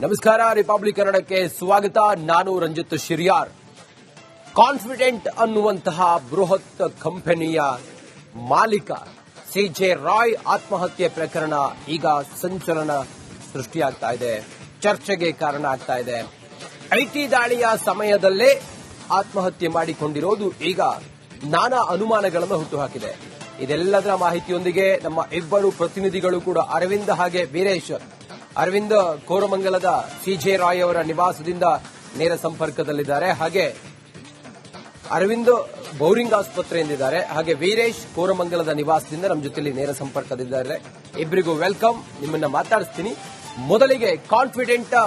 ನಮಸ್ಕಾರ. ರಿಪಬ್ಲಿಕ್ ಕನ್ನಡಕ್ಕೆ ಸ್ವಾಗತ. ನಾನು ರಂಜಿತ್ ಶಿರ್ಯಾರ್. ಕಾನ್ಫಿಡೆಂಟ್ ಅನ್ನುವಂತಹ ಬೃಹತ್ ಕಂಪನಿಯ ಮಾಲೀಕ ಸಿಜೆ ರಾಯ್ ಆತ್ಮಹತ್ಯೆ ಪ್ರಕರಣ ಈಗ ಸಂಚಲನ ಸೃಷ್ಟಿಯಾಗ್ತಾ ಇದೆ, ಚರ್ಚೆಗೆ ಕಾರಣ ಆಗ್ತಾ ಇದೆ. ಐಟಿ ದಾಳಿಯ ಸಮಯದಲ್ಲೇ ಆತ್ಮಹತ್ಯೆ ಮಾಡಿಕೊಂಡಿರೋದು ಈಗ ನಾನಾ ಅನುಮಾನಗಳನ್ನು ಹುಟ್ಟುಹಾಕಿದೆ. ಇದೆಲ್ಲದರ ಮಾಹಿತಿಯೊಂದಿಗೆ ನಮ್ಮ ಇಬ್ಬರು ಪ್ರತಿನಿಧಿಗಳು ಕೂಡ ಅರವಿಂದ್ ಹಾಗೆ ವೀರೇಶ್. ಅರವಿಂದ್ ಕೋರಮಂಗಲದ ಸಿಜೆ ರಾಯ್ ಅವರ ನಿವಾಸದಿಂದ ನೇರ ಸಂಪರ್ಕದಲ್ಲಿದ್ದಾರೆ. ಹಾಗೆ ಅರವಿಂದ್ ಬೌರಿಂಗ್ ಆಸ್ಪತ್ರೆಯಿಂದಿದ್ದಾರೆ. ಹಾಗೆ ವೀರೇಶ್ ಕೋರಮಂಗಲದ ನಿವಾಸದಿಂದ ನಮ್ಮ ಜೊತೆಲಿ ನೇರ ಸಂಪರ್ಕದಿದ್ದಾರೆ. ಇಬ್ಬರಿಗೂ ವೆಲ್ಕಮ್. ನಿಮ್ಮನ್ನ ಮಾತಾಡಿಸ್ತೀನಿ. ಮೊದಲಿಗೆ ಕಾನ್ಫಿಡೆಂಟ್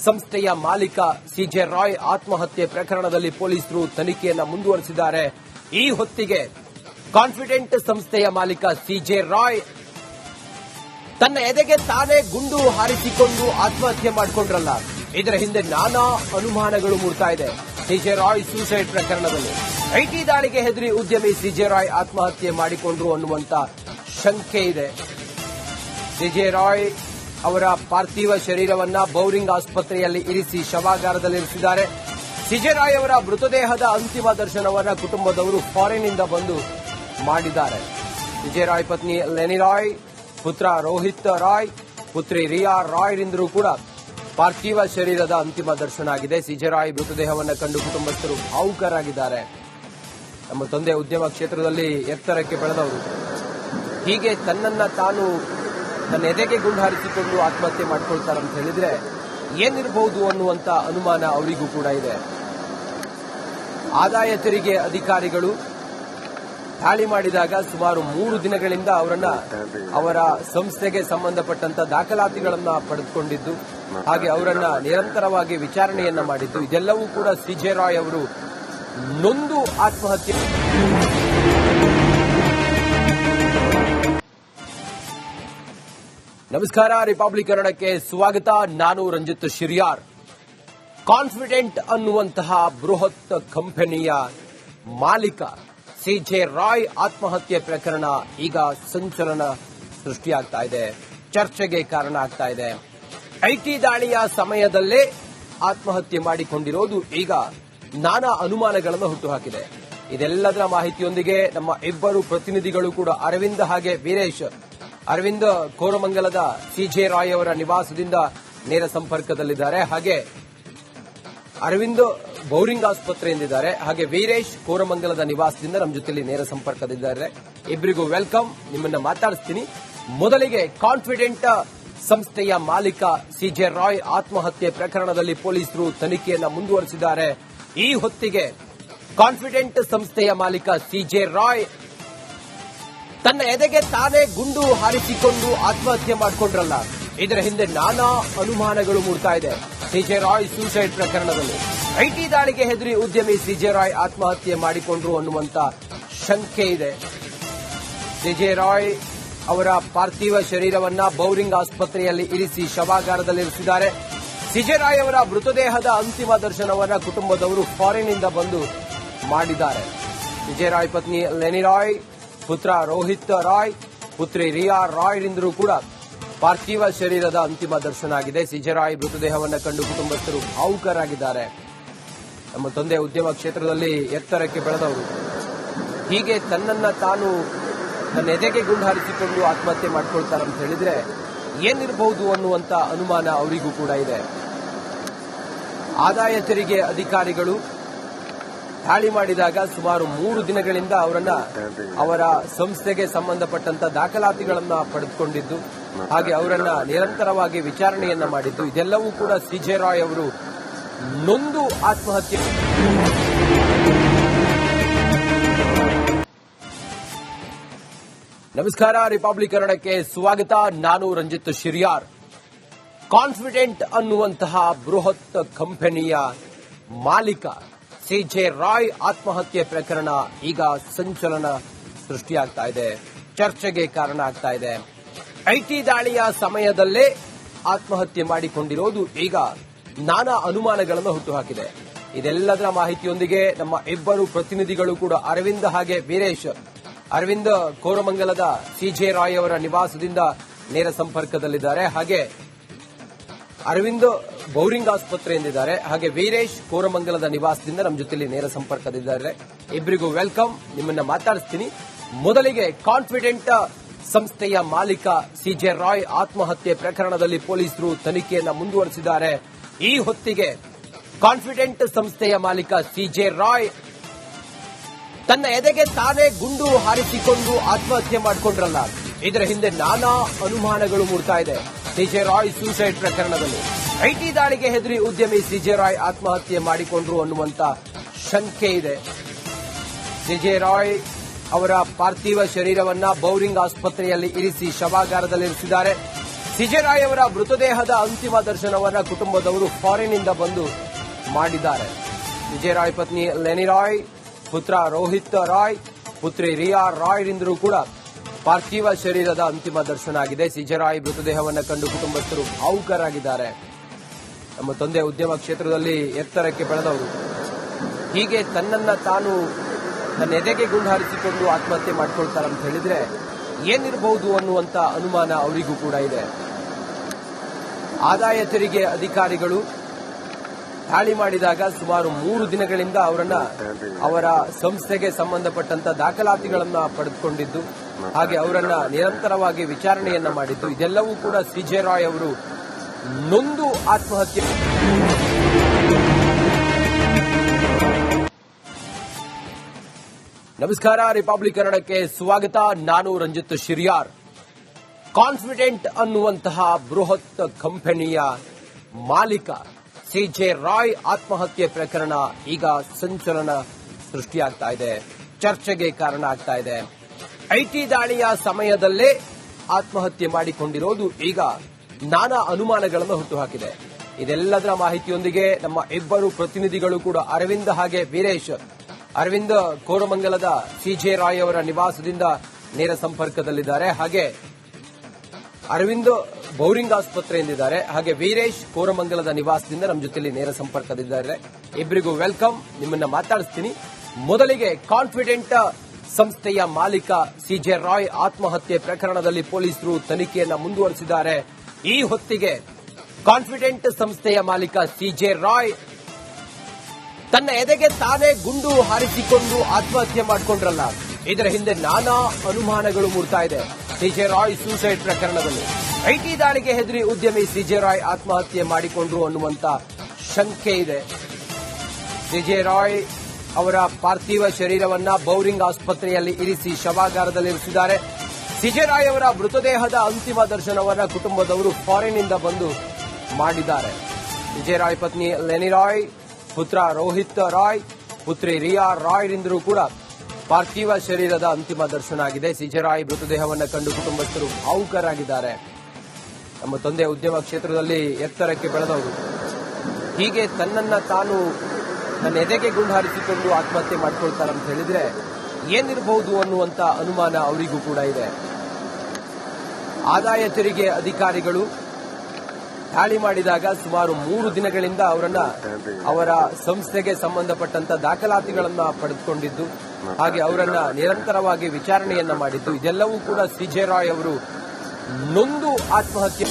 ಸಂಸ್ಥೆಯ ಮಾಲೀಕ ಸಿಜೆ ರಾಯ್ ಆತ್ಮಹತ್ಯೆ ಪ್ರಕರಣದಲ್ಲಿ ಪೊಲೀಸರು ತನಿಖೆಯನ್ನ ಮುಂದುವರೆಸಿದ್ದಾರೆ. ಈ ಹೊತ್ತಿಗೆ ಕಾನ್ಫಿಡೆಂಟ್ ಸಂಸ್ಥೆಯ ಮಾಲೀಕ ಸಿಜೆ ರಾಯ್ ತನ್ನ ಎದೆಗೆ ತಾನೇ ಗುಂಡು ಹಾರಿಸಿಕೊಂಡು ಆತ್ಮಹತ್ಯೆ ಮಾಡಿಕೊಂಡ್ರಲ್ಲ, ಇದರ ಹಿಂದೆ ನಾನಾ ಅನುಮಾನಗಳು ಮೂಡ್ತಾ ಇದೆ. ಸಿಜೆ ರಾಯ್ ಸೂಸೈಡ್ ಪ್ರಕರಣದಲ್ಲಿ ಐಟಿ ದಾಳಿಗೆ ಹೆದರಿ ಉದ್ಯಮಿ ಸಿಜೆ ರಾಯ್ ಆತ್ಮಹತ್ಯೆ ಮಾಡಿಕೊಂಡ್ರು ಅನ್ನುವಂತ ಶಂಕೆ ಇದೆ. ಸಿಜೆ ರಾಯ್ ಅವರ ಪಾರ್ಥಿವ ಶರೀರವನ್ನ ಬೌರಿಂಗ್ ಆಸ್ಪತ್ರೆಯಲ್ಲಿ ಇರಿಸಿ ಶವಾಗಾರದಲ್ಲಿರಿಸಿದ್ದಾರೆ. ಸಿಜೆ ರಾಯ್ ಅವರ ಮೃತದೇಹದ ಅಂತಿಮ ದರ್ಶನವನ್ನ ಕುಟುಂಬದವರು ಫಾರಿನ್ನಿಂದ ಬಂದು ಮಾಡಿದ್ದಾರೆ. ಸಿಜೆ ರಾಯ್ ಪತ್ನಿ ಲೆನಿ ರಾಯ್, ಪುತ್ರ ರೋಹಿತ್ ರಾಯ್, ಪುತ್ರಿ ರಿಯಾ ರಾಯ್ ರಿಂದರೂ ಕೂಡ ಪಾರ್ಥಿವ ಶರೀರದ ಅಂತಿಮ ದರ್ಶನ ಆಗಿದೆ. ಸಿಜೆ ರಾಯ್ ಮೃತದೇಹವನ್ನು ಕಂಡು ಕುಟುಂಬಸ್ಥರು ಭಾವುಕರಾಗಿದ್ದಾರೆ. ನಮ್ಮ ತಂದೆ ಉದ್ಯಮ ಕ್ಷೇತ್ರದಲ್ಲಿ ಎತ್ತರಕ್ಕೆ ಬೆಳೆದವರು. ಹೀಗೆ ತನ್ನನ್ನ ತಾನು ತನ್ನ ಎದೆಗೆ ಗುಂಡು ಹಾರಿಸಿಕೊಂಡು ಆತ್ಮಹತ್ಯೆ ಮಾಡಿಕೊಳ್ತಾರೆ ಅಂತ ಹೇಳಿದ್ರೆ ಏನಿರಬಹುದು ಅನ್ನುವಂತ ಅನುಮಾನ ಅವರಿಗೂ ಕೂಡ ಇದೆ. ಆದಾಯ ತೆರಿಗೆ ಅಧಿಕಾರಿಗಳು ದಾಳಿ ಮಾಡಿದಾಗ ಸುಮಾರು 3 ದಿನಗಳಿಂದ ಅವರ ಸಂಸ್ಥೆಗೆ ಸಂಬಂಧಪಟ್ಟಂತ ದಾಖಲಾತಿಗಳನ್ನ ಪಡೆದುಕೊಂಡಿದ್ದು, ಹಾಗೆ ಅವರನ್ನ ನಿರಂತರವಾಗಿ ವಿಚಾರಣೆಯನ್ನ ಮಾಡಿದ್ದು, ಇದೆಲ್ಲವೂ ಕೂಡ ಸಿಜೆ ರಾಯ್ ಅವರು ನೊಂದು ಆತ್ಮಹತ್ಯೆ. ನಮಸ್ಕಾರ. ರಿಪಬ್ಲಿಕ್ ಕನ್ನಡಕ್ಕೆ ಸ್ವಾಗತ. ನಾನು ರಂಜಿತ್ ಶಿರ್ಯಾರ್. ಕಾನ್ಫಿಡೆಂಟ್ ಅನ್ನುವಂತಹ ಬೃಹತ್ ಕಂಪನಿಯ ಮಾಲೀಕ ಸಿಜೆ ರಾಯ್ ಆತ್ಮಹತ್ಯೆ ಪ್ರಕರಣ ಈಗ ಸಂಚಲನ ಸೃಷ್ಟಿಯಾಗ್ತಾ ಇದೆ, ಚರ್ಚೆಗೆ ಕಾರಣ ಆಗ್ತಾ ಇದೆ. ಐಟಿ ದಾಳಿಯ ಸಮಯದಲ್ಲೇ ಆತ್ಮಹತ್ಯೆ ಮಾಡಿಕೊಂಡಿರೋದು ಈಗ ನಾನಾ ಅನುಮಾನಗಳನ್ನು ಹುಟ್ಟುಹಾಕಿದೆ. ಇದೆಲ್ಲದರ ಮಾಹಿತಿಯೊಂದಿಗೆ ನಮ್ಮ ಇಬ್ಬರು ಪ್ರತಿನಿಧಿಗಳು ಕೂಡ ಅರವಿಂದ್ ಹಾಗೆ ವೀರೇಶ್. ಅರವಿಂದ್ ಕೋರಮಂಗಲದ ಸಿಜೆ ರಾಯ್ ಅವರ ನಿವಾಸದಿಂದ ನೇರ ಸಂಪರ್ಕದಲ್ಲಿದ್ದಾರೆ. ಹಾಗೆ ಅರವಿಂದ್ ಬೌರಿಂಗ್ ಆಸ್ಪತ್ರೆಯಿಂದಿದ್ದಾರೆ. ಹಾಗೆ ವೀರೇಶ್ ಕೋರಮಂಗಲದ ನಿವಾಸದಿಂದ ನಮ್ಮ ಜೊತೆಲಿ ನೇರ ಸಂಪರ್ಕದಿದ್ದಾರೆ. ಇಬ್ಬರಿಗೂ ವೆಲ್ಕಮ್. ನಿಮ್ಮನ್ನ ಮಾತಾಡಿಸ್ತೀನಿ. ಮೊದಲಿಗೆ ಕಾನ್ಫಿಡೆಂಟ್ ಸಂಸ್ಥೆಯ ಮಾಲೀಕ ಸಿಜೆ ರಾಯ್ ಆತ್ಮಹತ್ಯೆ ಪ್ರಕರಣದಲ್ಲಿ ಪೊಲೀಸರು ತನಿಖೆಯನ್ನ ಮುಂದುವರೆಸಿದ್ದಾರೆ. ಈ ಹೊತ್ತಿಗೆ ಕಾನ್ಫಿಡೆಂಟ್ ಸಂಸ್ಥೆಯ ಮಾಲೀಕ ಸಿಜೆ ರಾಯ್ ತನ್ನ ಎದೆಗೆ ತಾನೇ ಗುಂಡು ಹಾರಿಸಿಕೊಂಡು ಆತ್ಮಹತ್ಯೆ ಮಾಡಿಕೊಂಡ್ರಲ್ಲ, ಇದರ ಹಿಂದೆ ನಾನಾ ಅನುಮಾನಗಳು ಮೂಡ್ತಾ ಇದೆ. ಸಿಜೆ ರಾಯ್ ಸೂಸೈಡ್ ಪ್ರಕರಣದಲ್ಲಿ ಐಟಿ ದಾಳಿಗೆ ಹೆದರಿ ಉದ್ಯಮಿ ಸಿಜೆ ರಾಯ್ ಆತ್ಮಹತ್ಯೆ ಮಾಡಿಕೊಂಡ್ರು ಅನ್ನುವಂತ ಶಂಕೆ ಇದೆ. ಸಿಜೆ ರಾಯ್ ಅವರ ಪಾರ್ಥಿವ ಶರೀರವನ್ನ ಬೌರಿಂಗ್ ಆಸ್ಪತ್ರೆಯಲ್ಲಿ ಇರಿಸಿ ಶವಾಗಾರದಲ್ಲಿರಿಸಿದ್ದಾರೆ. ಸಿಜೆ ರಾಯ್ ಅವರ ಮೃತದೇಹದ ಅಂತಿಮ ದರ್ಶನವನ್ನ ಕುಟುಂಬದವರು ಫಾರಿನ್ನಿಂದ ಬಂದು ಮಾಡಿದ್ದಾರೆ. ಸಿಜೆ ರಾಯ್ ಪತ್ನಿ ಲೆನಿ ರಾಯ್, ಪುತ್ರ ರೋಹಿತ್ ರಾಯ್, ಪುತ್ರಿ ರಿಯಾ ರಾಯ್ ರಿಂದರೂ ಕೂಡ ಪಾರ್ಥಿವ ಶರೀರದ ಅಂತಿಮ ದರ್ಶನ ಆಗಿದೆ. ಸಿಜೆ ರಾಯ್ ಮೃತದೇಹವನ್ನು ಕಂಡು ಕುಟುಂಬಸ್ಥರು ಭಾವುಕರಾಗಿದ್ದಾರೆ. ನಮ್ಮ ತಂದೆ ಉದ್ಯಮ ಕ್ಷೇತ್ರದಲ್ಲಿ ಎತ್ತರಕ್ಕೆ ಬೆಳೆದವರು. ಹೀಗೆ ತನ್ನನ್ನ ತಾನು ತನ್ನ ಎದೆಗೆ ಗುಂಡು ಹಾರಿಸಿಕೊಂಡು ಆತ್ಮಹತ್ಯೆ ಮಾಡಿಕೊಳ್ತಾರೆ ಅಂತ ಹೇಳಿದ್ರೆ ಏನಿರಬಹುದು ಅನ್ನುವಂತ ಅನುಮಾನ ಅವರಿಗೂ ಕೂಡ ಇದೆ. ಆದಾಯ ತೆರಿಗೆ ಅಧಿಕಾರಿಗಳು ದಾಳಿ ಮಾಡಿದಾಗ ಸುಮಾರು 3 ದಿನಗಳಿಂದ ಅವರ ಸಂಸ್ಥೆಗೆ ಸಂಬಂಧಪಟ್ಟಂತ ದಾಖಲಾತಿಗಳನ್ನ ಪಡೆದುಕೊಂಡಿದ್ದು, ಹಾಗೆ ಅವರನ್ನ ನಿರಂತರವಾಗಿ ವಿಚಾರಣೆಯನ್ನ ಮಾಡಿದ್ದು, ಇದೆಲ್ಲವೂ ಕೂಡ ಸಿಜೆ ರಾಯ್ ಅವರು ನೊಂದು ಆತ್ಮಹತ್ಯೆ. ನಮಸ್ಕಾರ. ರಿಪಬ್ಲಿಕ್ ಕನ್ನಡಕ್ಕೆ ಸ್ವಾಗತ. ನಾನು ರಂಜಿತ್ ಶಿರ್ಯಾರ್. ಕಾನ್ಫಿಡೆಂಟ್ ಅನ್ನುವಂತಹ ಬೃಹತ್ ಕಂಪನಿಯ ಮಾಲೀಕ ಸಿಜೆ ರಾಯ್ ಆತ್ಮಹತ್ಯೆ ಪ್ರಕರಣ ಈಗ ಸಂಚಲನ ಸೃಷ್ಟಿಯಾಗ್ತಾ ಇದೆ, ಚರ್ಚೆಗೆ ಕಾರಣ ಆಗ್ತಾ ಇದೆ. ಐಟಿ ದಾಳಿಯ ಸಮಯದಲ್ಲೇ ಆತ್ಮಹತ್ಯೆ ಮಾಡಿಕೊಂಡಿರೋದು ಈಗ ನಾನಾ ಅನುಮಾನಗಳನ್ನು ಹುಟ್ಟುಹಾಕಿದೆ. ಇದೆಲ್ಲದರ ಮಾಹಿತಿಯೊಂದಿಗೆ ನಮ್ಮ ಇಬ್ಬರು ಪ್ರತಿನಿಧಿಗಳು ಕೂಡ ಅರವಿಂದ್ ಹಾಗೆ ವೀರೇಶ್. ಅರವಿಂದ್ ಕೋರಮಂಗಲದ ಸಿಜೆ ರಾಯ್ ಅವರ ನಿವಾಸದಿಂದ ನೇರ ಸಂಪರ್ಕದಲ್ಲಿದ್ದಾರೆ. ಹಾಗೆ ಅರವಿಂದ್ ಬೌರಿಂಗ್ ಆಸ್ಪತ್ರೆ ಎಂದಿದ್ದಾರೆ. ಹಾಗೆ ವೀರೇಶ್ ಕೋರಮಂಗಲದ ನಿವಾಸದಿಂದ ನಮ್ಮ ಜೊತೆಲಿ ನೇರ ಸಂಪರ್ಕದಿದ್ದಾರೆ. ಇಬ್ಬರಿಗೂ ವೆಲ್ಕಮ್. ನಿಮ್ಮನ್ನ ಮಾತಾಡಿಸ್ತೀನಿ. ಮೊದಲಿಗೆ ಕಾನ್ಫಿಡೆಂಟ್ ಸಂಸ್ಥೆಯ ಮಾಲೀಕ ಸಿಜೆ ರಾಯ್ ಆತ್ಮಹತ್ಯೆ ಪ್ರಕರಣದಲ್ಲಿ ಪೊಲೀಸರು ತನಿಖೆಯನ್ನ ಮುಂದುವರೆಸಿದ್ದಾರೆ. ಈ ಹೊತ್ತಿಗೆ ಕಾನ್ಫಿಡೆಂಟ್ ಸಂಸ್ಥೆಯ ಮಾಲೀಕ ಸಿಜೆ ರಾಯ್ ತನ್ನ ಎದೆಗೆ ತಾನೇ ಗುಂಡು ಹಾರಿಸಿಕೊಂಡು ಆತ್ಮಹತ್ಯೆ ಮಾಡಿಕೊಂಡ್ರಲ್ಲ, ಇದರ ಹಿಂದೆ ನಾನಾ ಅನುಮಾನಗಳು ಮೂಡ್ತಾ ಇದೆ. ಸಿಜೆ ರಾಯ್ ಸೂಸೈಡ್ ಪ್ರಕರಣದಲ್ಲಿ ಐಟಿ ದಾಳಿಗೆ ಹೆದರಿ ಉದ್ಯಮಿ ಸಿಜೆ ರಾಯ್ ಆತ್ಮಹತ್ಯೆ ಮಾಡಿಕೊಂಡ್ರು ಅನ್ನುವಂತ ಶಂಕೆ ಇದೆ. ಸಿಜೆ ರಾಯ್ ಅವರ ಪಾರ್ಥಿವ ಶರೀರವನ್ನ ಬೌರಿಂಗ್ ಆಸ್ಪತ್ರೆಯಲ್ಲಿ ಇರಿಸಿ ಶವಾಗಾರದಲ್ಲಿರಿಸಿದ್ದಾರೆ. ಸಿಜೆ ರಾಯ್ ಅವರ ಮೃತದೇಹದ ಅಂತಿಮ ದರ್ಶನವನ್ನ ಕುಟುಂಬದವರು ಫಾರಿನ್ನಿಂದ ಬಂದು ಮಾಡಿದ್ದಾರೆ. ಸಿಜೆ ರಾಯ್ ಪತ್ನಿ ಲೆನಿ ರಾಯ್, ಪುತ್ರ ರೋಹಿತ್ ರಾಯ್, ಪುತ್ರಿ ರಿಯಾ ರಾಯ್ ರಿಂದಲೂ ಕೂಡ ಪಾರ್ಥಿವ ಶರೀರದ ಅಂತಿಮ ದರ್ಶನ ಆಗಿದೆ. ಸಿಜೆ ರಾಯ್ ಮೃತದೇಹವನ್ನು ಕಂಡು ಕುಟುಂಬಸ್ಥರು ಭಾವುಕರಾಗಿದ್ದಾರೆ. ನಮ್ಮ ತಂದೆ ಉದ್ಯಮ ಕ್ಷೇತ್ರದಲ್ಲಿ ಎತ್ತರಕ್ಕೆ ಬೆಳೆದವರು, ಹೀಗೆ ತನ್ನನ್ನ ತಾನು ತನ್ನ ಎದೆಗೆ ಗುಂಡು ಹಾರಿಸಿಕೊಂಡು ಆತ್ಮಹತ್ಯೆ ಮಾಡಿಕೊಳ್ತಾರೆ ಅಂತ ಹೇಳಿದ್ರೆ ಏನಿರಬಹುದು ಅನ್ನುವಂತ ಅನುಮಾನ ಅವರಿಗೂ ಕೂಡ ಇದೆ. ಆದಾಯ ತೆರಿಗೆ ಅಧಿಕಾರಿಗಳು ದಾಳಿ ಮಾಡಿದಾಗ ಸುಮಾರು 3 ದಿನಗಳಿಂದ ಅವರ ಸಂಸ್ಥೆಗೆ ಸಂಬಂಧಪಟ್ಟಂತ ದಾಖಲಾತಿಗಳನ್ನ ಪಡೆದುಕೊಂಡಿದ್ದು, ಹಾಗೆ ಅವರನ್ನ ನಿರಂತರವಾಗಿ ವಿಚಾರಣೆಯನ್ನ ಮಾಡಿದ್ದು, ಇದೆಲ್ಲವೂ ಕೂಡ ಸಿಜೆ ರಾಯ್ ಅವರು ನೊಂದು ಆತ್ಮಹತ್ಯೆ. ನಮಸ್ಕಾರ, ರಿಪಬ್ಲಿಕ್ ಕನ್ನಡಕ್ಕೆ ಸ್ವಾಗತ. ನಾನು ರಂಜಿತ್ ಶಿರಿಯಾರ್. ಕಾನ್ಫಿಡೆಂಟ್ ಅನ್ನುವಂತಹ ಬೃಹತ್ ಕಂಪನಿಯ ಮಾಲೀಕ ಸಿಜೆ ರಾಯ್ ಆತ್ಮಹತ್ಯೆ ಪ್ರಕರಣ ಈಗ ಸಂಚಲನ ಸೃಷ್ಟಿಯಾಗ್ತಾ ಇದೆ, ಚರ್ಚೆಗೆ ಕಾರಣ ಆಗ್ತಾ ಇದೆ. ಐಟಿ ದಾಳಿಯ ಸಮಯದಲ್ಲೇ ಆತ್ಮಹತ್ಯೆ ಮಾಡಿಕೊಂಡಿರೋದು ಈಗ ನಾನಾ ಅನುಮಾನಗಳನ್ನು ಹುಟ್ಟುಹಾಕಿದೆ. ಇದೆಲ್ಲದರ ಮಾಹಿತಿಯೊಂದಿಗೆ ನಮ್ಮ ಇಬ್ಬರು ಪ್ರತಿನಿಧಿಗಳು ಕೂಡ ಅರವಿಂದ್ ಹಾಗೆ ವೀರೇಶ್, ಅರವಿಂದ್ ಕೋರಮಂಗಲದ ಸಿಜೆ ರಾಯ್ ಅವರ ನಿವಾಸದಿಂದ ನೇರ ಸಂಪರ್ಕದಲ್ಲಿದ್ದಾರೆ. ಹಾಗೆ ಅರವಿಂದ್ ಬೌರಿಂಗ್ ಆಸ್ಪತ್ರೆ ಎಂದಿದ್ದಾರೆ. ಹಾಗೆ ವೀರೇಶ್ ಕೋರಮಂಗಲದ ನಿವಾಸದಿಂದ ನಮ್ಮ ಜೊತೆಲಿ ನೇರ ಸಂಪರ್ಕದಿದ್ದಾರೆ. ಇಬ್ಬರಿಗೂ ವೆಲ್ಕಮ್. ನಿಮ್ಮನ್ನ ಮಾತಾಡಿಸ್ತೀನಿ. ಮೊದಲಿಗೆ ಕಾನ್ಫಿಡೆಂಟ್ ಸಂಸ್ಥೆಯ ಮಾಲೀಕ ಸಿಜೆ ರಾಯ್ ಆತ್ಮಹತ್ಯೆ ಪ್ರಕರಣದಲ್ಲಿ ಪೊಲೀಸರು ತನಿಖೆಯನ್ನ ಮುಂದುವರೆಸಿದ್ದಾರೆ. ಈ ಹೊತ್ತಿಗೆ ಕಾನ್ಫಿಡೆಂಟ್ ಸಂಸ್ಥೆಯ ಮಾಲೀಕ ಸಿಜೆ ರಾಯ್ ತನ್ನ ಎದೆಗೆ ತಾನೇ ಗುಂಡು ಹಾರಿಸಿಕೊಂಡು ಆತ್ಮಹತ್ಯೆ ಮಾಡಿಕೊಂಡ್ರಲ್ಲ, ಇದರ ಹಿಂದೆ ನಾನಾ ಅನುಮಾನಗಳು ಮೂಡ್ತಾ ಇದೆ. ಸಿಜೆ ರಾಯ್ ಸೂಸೈಡ್ ಪ್ರಕರಣದಲ್ಲಿ ಐಟಿ ದಾಳಿಗೆ ಹೆದರಿ ಉದ್ಯಮಿ ಸಿಜೆ ರಾಯ್ ಆತ್ಮಹತ್ಯೆ ಮಾಡಿಕೊಂಡ್ರು ಅನ್ನುವಂತ ಶಂಕೆ ಇದೆ. ಸಿಜೆ ರಾಯ್ ಅವರ ಪಾರ್ಥಿವ ಶರೀರವನ್ನ ಬೌರಿಂಗ್ ಆಸ್ಪತ್ರೆಯಲ್ಲಿ ಇರಿಸಿ ಶವಾಗಾರದಲ್ಲಿರಿಸಿದ್ದಾರೆ. ಸಿಜೆ ರಾಯ್ ಅವರ ಮೃತದೇಹದ ಅಂತಿಮ ದರ್ಶನವನ್ನ ಕುಟುಂಬದವರು ಫಾರಿನ್ನಿಂದ ಬಂದು ಮಾಡಿದ್ದಾರೆ. ಸಿಜೆ ರಾಯ್ ಪತ್ನಿ ಲೆನಿ ರಾಯ್, ಪುತ್ರ ರೋಹಿತ್ ರಾಯ್, ಪುತ್ರಿ ರಿಯಾ ರಾಯ್ ರಿಂದಲೂ ಕೂಡ ಪಾರ್ಥಿವ ಶರೀರದ ಅಂತಿಮ ದರ್ಶನ ಆಗಿದೆ. ಸಿಜೆ ರಾಯ್ ಮೃತದೇಹವನ್ನು ಕಂಡು ಕುಟುಂಬಸ್ಥರು ಭಾವುಕರಾಗಿದ್ದಾರೆ. ನಮ್ಮ ತಂದೆ ಉದ್ಯಮ ಕ್ಷೇತ್ರದಲ್ಲಿ ಎತ್ತರಕ್ಕೆ ಬೆಳೆದವರು, ಹೀಗೆ ತನ್ನನ್ನ ತಾನು ತನ್ನ ಎದೆಗೆ ಗುಂಡು ಹಾರಿಸಿಕೊಂಡು ಆತ್ಮಹತ್ಯೆ ಮಾಡಿಕೊಳ್ತಾರೆ ಅಂತ ಹೇಳಿದ್ರೆ ಏನಿರಬಹುದು ಅನ್ನುವಂತ ಅನುಮಾನ ಅವರಿಗೂ ಕೂಡ ಇದೆ. ಆದಾಯ ತೆರಿಗೆ ಅಧಿಕಾರಿಗಳು ದಾಳಿ ಮಾಡಿದಾಗ ಸುಮಾರು 3 ದಿನಗಳಿಂದ ಅವರ ಸಂಸ್ಥೆಗೆ ಸಂಬಂಧಪಟ್ಟಂತ ದಾಖಲಾತಿಗಳನ್ನ ಪಡೆದುಕೊಂಡಿದ್ದು, ಹಾಗೆ ಅವರನ್ನ ನಿರಂತರವಾಗಿ ವಿಚಾರಣೆಯನ್ನ ಮಾಡಿದ್ದು, ಇದೆಲ್ಲವೂ ಕೂಡ ಸಿಜೆ ರಾಯ್ ಅವರು ನೊಂದು ಆತ್ಮಹತ್ಯೆ